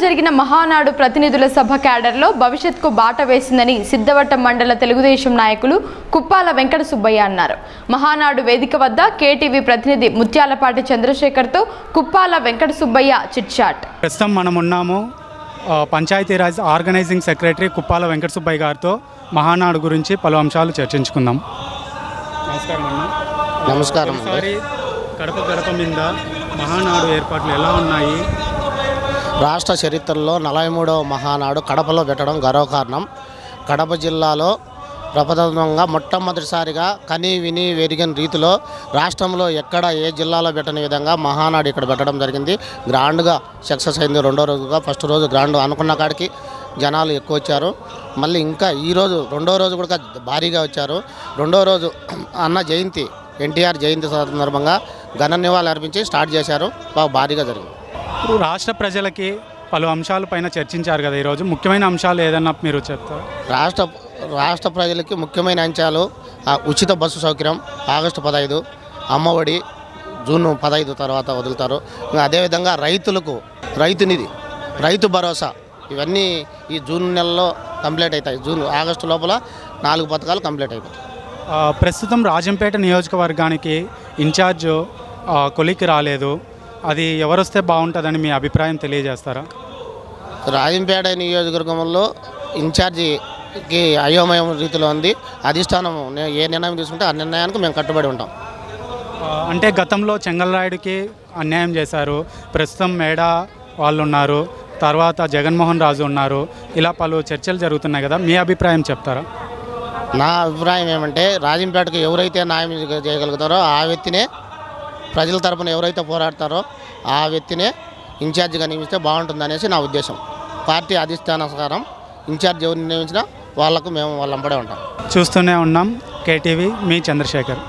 జరిగిన మహానాడు ప్రతినిధుల సభ క్యాడర్లో భవిష్యత్కు బాట వేసిందని సిద్ధవటం మండల తెలుగుదేశం నాయకులు కుప్పాల వెంకట సుబ్బయ్య అన్నారు. మహానాడు వేదిక వద్ద కేటీవీ ప్రతినిధి ముత్యాలపాటి చంద్రశేఖర్తో కుప్పాల వెంకట సుబ్బయ్య చిట్ చాట్. ప్రస్తుతం మనం ఉన్నాము పంచాయతీరాజ్ ఆర్గనైజింగ్ సెక్రటరీ కుప్పాల వెంకట సుబ్బయ్య గారితో మహానాడు గురించి పలు అంశాలు చర్చించుకుందాం. నమస్కారం అన్న. నమస్కారం. కడప గడప మీద మహానాడు ఏర్పాట్లు ఎలా ఉన్నాయి? రాష్ట్ర చరిత్రలో 43వ మహానాడు కడపలో పెట్టడం గర్వకారణం. కడప జిల్లాలో ప్రప్రథమంగా మొట్టమొదటిసారిగా కని విని వెరిగిన రీతిలో రాష్ట్రంలో ఎక్కడ ఏ జిల్లాలో పెట్టని విధంగా మహానాడు ఇక్కడ పెట్టడం జరిగింది. గ్రాండ్గా సక్సెస్ అయింది. రెండో రోజుగా ఫస్ట్ రోజు గ్రాండ్ అనుకున్న కాడికి జనాలు ఎక్కువ వచ్చారు. మళ్ళీ ఇంకా ఈరోజు రెండో రోజు కూడా భారీగా వచ్చారు. రెండో రోజు అన్న జయంతి ఎన్టీఆర్ జయంతి సందర్భంగా ఘన నివాళులు అర్పించి స్టార్ట్ చేశారు. బాగా భారీగా జరిగింది. రాష్ట్ర ప్రజలకి పలు అంశాలపైన చర్చించారు కదా ఈరోజు. ముఖ్యమైన అంశాలు ఏదన్నా మీరు చెప్తారు? రాష్ట్ర ప్రజలకి ముఖ్యమైన అంశాలు ఉచిత బస్సు సౌకర్యం ఆగస్టు 15, అమ్మఒడి జూన్ 15 తర్వాత వదులుతారు. అదేవిధంగా రైతులకు రైతు నిధి, రైతు భరోసా ఇవన్నీ ఈ జూన్ నెలలో కంప్లీట్ అవుతాయి. ఆగస్టు లోపల 4 పథకాలు కంప్లీట్ అయిపోతాయి. ప్రస్తుతం రాజంపేట నియోజకవర్గానికి ఇన్ఛార్జ్ కొలికి రాలేదు. అది ఎవరొస్తే బాగుంటుందని మీ అభిప్రాయం తెలియజేస్తారా? రాజంపేట నియోజకవర్గంలో ఇన్ఛార్జికి అయోమయం రీతిలో ఉంది. అధిష్టానం ఏ నిర్ణయం తీసుకుంటే ఆ నిర్ణయానికి మేము కట్టుబడి ఉంటాం. అంటే గతంలో చెంగల్రాయుడికి అన్యాయం చేశారు, ప్రస్తుతం మేడా వాళ్ళు ఉన్నారు, తర్వాత జగన్మోహన్ రాజు ఉన్నారు, ఇలా పలు చర్చలు జరుగుతున్నాయి కదా, మీ అభిప్రాయం చెప్తారా? నా అభిప్రాయం ఏమంటే రాజంపేటకు ఎవరైతే న్యాయం చేయగలుగుతారో ఆ వ్యక్తినే, ప్రజల తరపున ఎవరైతే పోరాడతారో ఆ వ్యక్తినే ఇన్ఛార్జిగా నియమిస్తే బాగుంటుంది అనేసి నా ఉద్దేశం. పార్టీ అధిష్టానానుసారం ఇన్ఛార్జ్ ఎవరిని నియమించినా వాళ్ళకు మేము వాళ్ళంబడే ఉంటాం. చూస్తూనే ఉన్నాం. కేటీవీ మీ చంద్రశేఖర్.